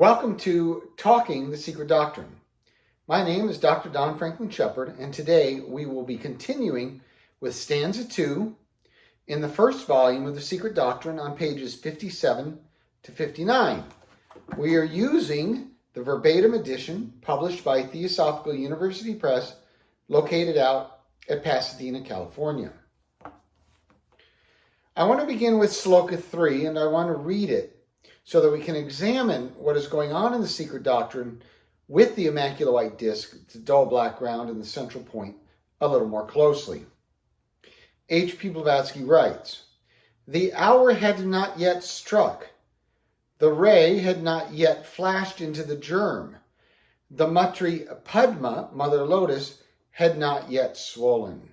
Welcome to Talking the Secret Doctrine. My name is Dr. Don Franklin Shepard, and today we will be continuing with stanza 2 in the first volume of the Secret Doctrine on pages 57 to 59. We are using the verbatim edition published by Theosophical University Press, located out at Pasadena, California. I want to begin with Sloka 3, and I want to read it so that we can examine what is going on in the Secret Doctrine with the Immaculate White Disk, the dull black ground, and the central point a little more closely. H.P. Blavatsky writes, "The hour had not yet struck. The ray had not yet flashed into the germ. The Matri Padma, Mother Lotus, had not yet swollen."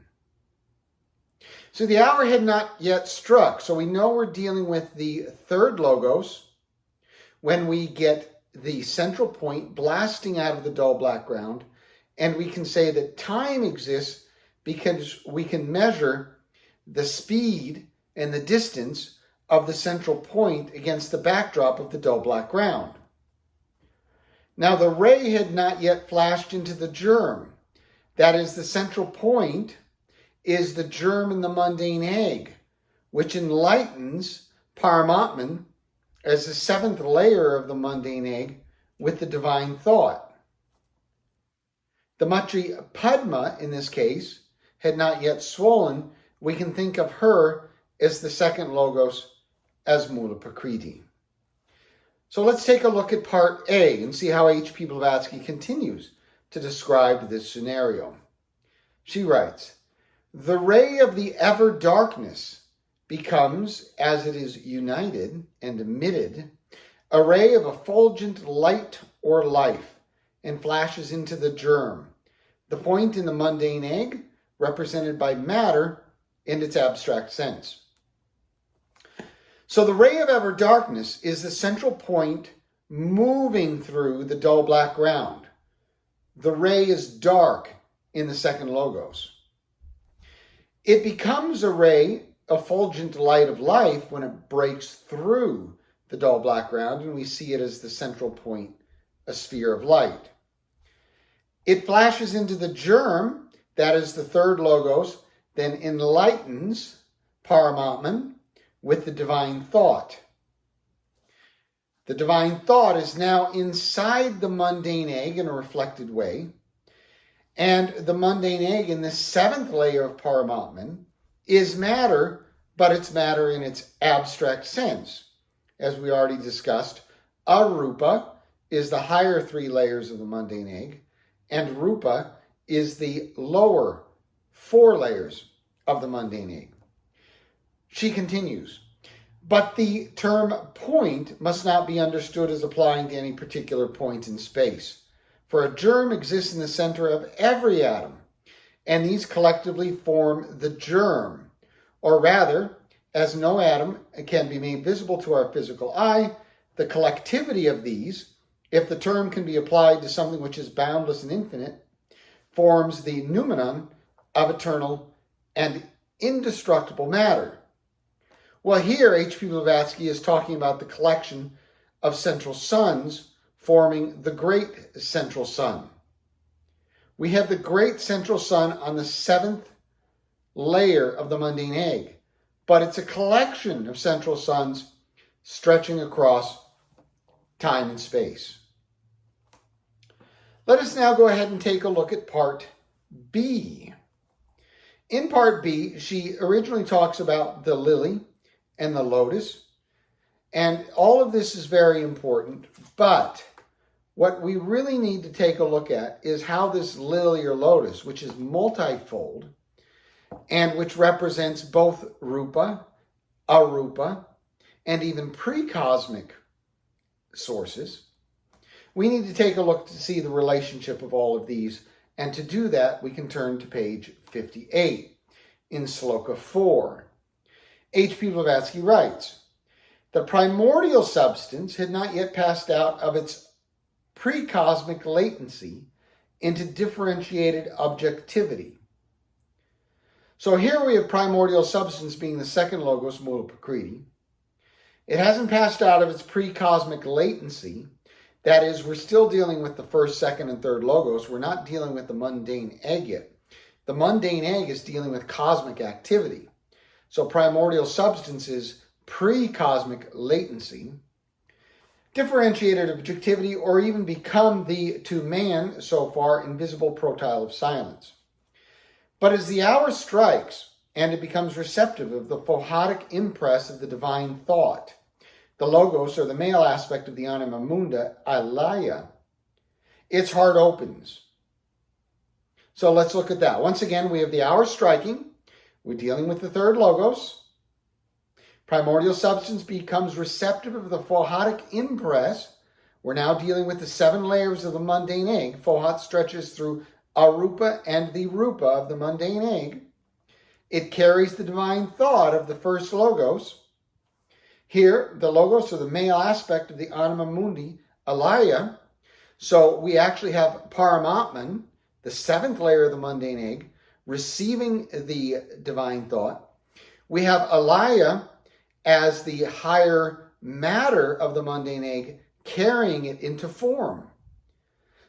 So the hour had not yet struck. So we know we're dealing with the third logos when we get the central point blasting out of the dull black ground, and we can say that time exists because we can measure the speed and the distance of the central point against the backdrop of the dull black ground. Now the ray had not yet flashed into the germ. That is, the central point is the germ in the mundane egg, which enlightens Paramatman as the seventh layer of the mundane egg with the divine thought. The Matri Padma, in this case, had not yet swollen. We can think of her as the second logos, as Mula Prakriti. So let's take a look at part A and see how H.P. Blavatsky continues to describe this scenario. She writes, "The ray of the ever darkness becomes, as it is united and emitted, a ray of effulgent light or life, and flashes into the germ, the point in the mundane egg represented by matter in its abstract sense." So the ray of ever darkness is the central point moving through the dull black ground. The ray is dark in the second logos. It becomes a ray of effulgent light of life when it breaks through the dull black ground, and we see it as the central point, a sphere of light. It flashes into the germ, that is the third logos, then enlightens Paramatman with the divine thought. The divine thought is now inside the mundane egg in a reflected way, and the mundane egg in the seventh layer of Paramatman is matter, but it's matter in its abstract sense. As we already discussed, Arupa is the higher three layers of the mundane egg, and Rupa is the lower four layers of the mundane egg. She continues, "But the term point must not be understood as applying to any particular point in space, for a germ exists in the center of every atom, and these collectively form the germ. Or rather, as no atom can be made visible to our physical eye, the collectivity of these, if the term can be applied to something which is boundless and infinite, forms the noumenon of eternal and indestructible matter." Well, here H.P. Blavatsky is talking about the collection of central suns forming the great central sun. We have the great central sun on the seventh layer of the mundane egg, but it's a collection of central suns stretching across time and space. Let us now go ahead and take a look at part B. In part B, she originally talks about the lily and the lotus, and all of this is very important, but what we really need to take a look at is how this lily or lotus, which is multifold, and which represents both Rupa, Arupa, and even pre-cosmic sources, we need to take a look to see the relationship of all of these, and to do that, we can turn to page 58 in Sloka 4. H.P. Blavatsky writes, "The primordial substance had not yet passed out of its pre-cosmic latency into differentiated objectivity." So here we have primordial substance being the second logos, Mula Prakriti. It hasn't passed out of its pre-cosmic latency, That is, we're still dealing with the first, second, and third logos. We're not dealing with the mundane egg yet. The mundane egg is dealing with cosmic activity. So primordial substance is pre-cosmic latency, differentiated objectivity, or even become the, to man so far, invisible protyle of silence. But as the hour strikes and it becomes receptive of the phohatic impress of the divine thought, the logos, or the male aspect of the anima munda, alaya, its heart opens. So let's look at that. Once again, we have the hour striking. We're dealing with the third logos. Primordial substance becomes receptive of the phohatic impress. We're now dealing with the 7 layers of the mundane egg. Phohat stretches through arupa and the rupa of the mundane egg. It carries the divine thought of the first logos. Here, the logos, or the male aspect of the anima mundi, alaya. So we actually have Paramatman, the 7th layer of the mundane egg, receiving the divine thought. We have alaya as the higher matter of the mundane egg, carrying it into form.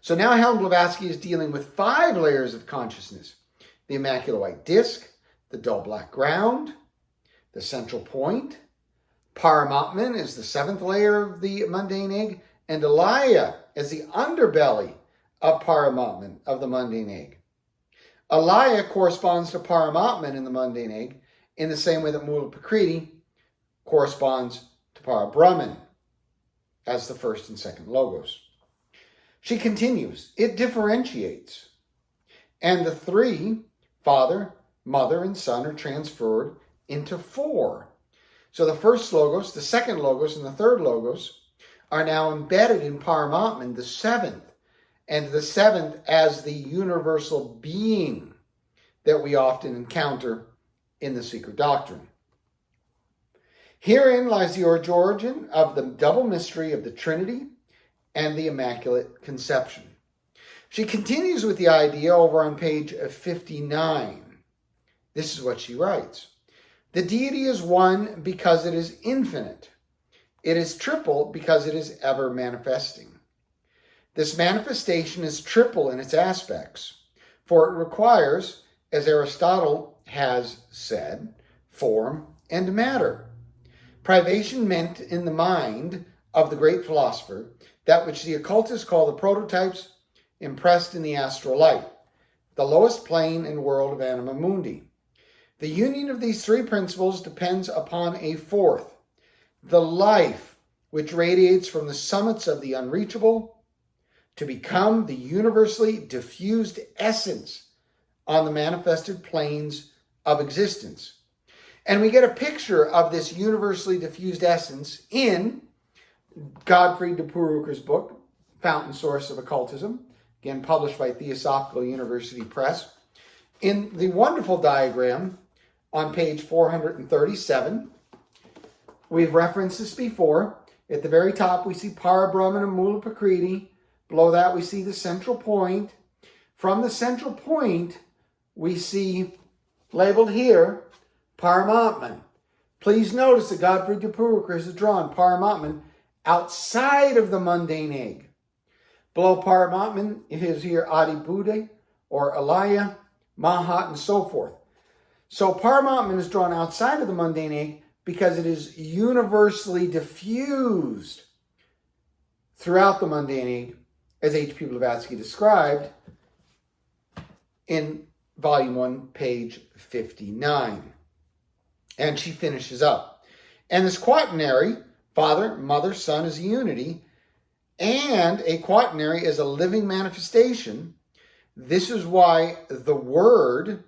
So now Helen Blavatsky is dealing with 5 layers of consciousness: the immaculate white disk, the dull black ground, the central point. Paramatman is the 7th layer of the mundane egg, and alaya as the underbelly of Paramatman, of the mundane egg. Alaya corresponds to Paramatman in the mundane egg in the same way that Mula Prakriti corresponds to Parabrahman as the first and second logos. She continues, it differentiates, and the 3, Father, Mother, and Son, are transferred into 4. So the first logos, the second logos, and the third logos are now embedded in Paramatman, the 7th, and the 7th as the universal being that we often encounter in the secret doctrine. Herein lies the origin of the double mystery of the Trinity and the Immaculate Conception. She continues with the idea over on page 59. This is what she writes. The deity is one because it is infinite. It is triple because it is ever manifesting. This manifestation is triple in its aspects, for it requires, as Aristotle has said, form and matter. Privation meant in the mind of the great philosopher that which the occultists call the prototypes impressed in the astral light, the lowest plane and world of anima mundi. The union of these 3 principles depends upon a 4th, the life which radiates from the summits of the unreachable to become the universally diffused essence on the manifested planes of existence. And we get a picture of this universally diffused essence in Gottfried de Puruker's book, Fountain Source of Occultism, again published by Theosophical University Press, in the wonderful diagram on page 437. We've referenced this before. At the very top, we see Parabrahman and Mula Prakriti. Below that, we see the central point. From the central point, we see, labeled here, Paramatman. Please notice that Gottfried de Puruker has drawn Paramatman outside of the mundane egg. Below Paramatman, it is here Adi Buddha, or Alaya, Mahat, and so forth. So Paramatman is drawn outside of the mundane egg because it is universally diffused throughout the mundane egg, as H.P. Blavatsky described in Volume 1, page 59. And she finishes up. And this quaternary, Father, Mother, Son, is a unity, and a quaternary is a living manifestation. This is why the Word,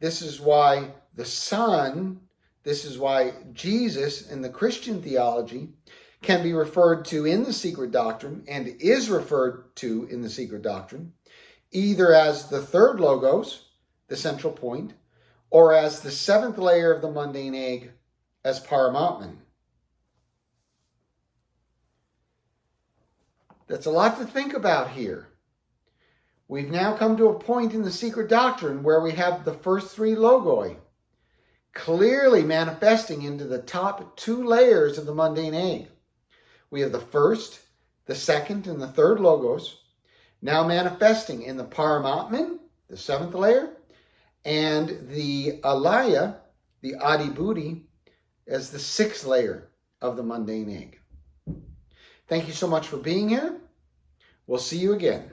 this is why the Son, this is why Jesus in the Christian theology can be referred to in the secret doctrine and is referred to in the secret doctrine, either as the 3rd logos, the central point, or as the 7th layer of the mundane egg, as Paramatman. That's a lot to think about here. We've now come to a point in the secret doctrine where we have the first 3 logoi clearly manifesting into the top 2 layers of the mundane egg. We have the 1st, the second and the third logos, now manifesting in the Paramatman, the seventh layer, and the Alaya, the Adi Buddhi, as the sixth layer of the mundane egg. Thank you so much for being here. We'll see you again.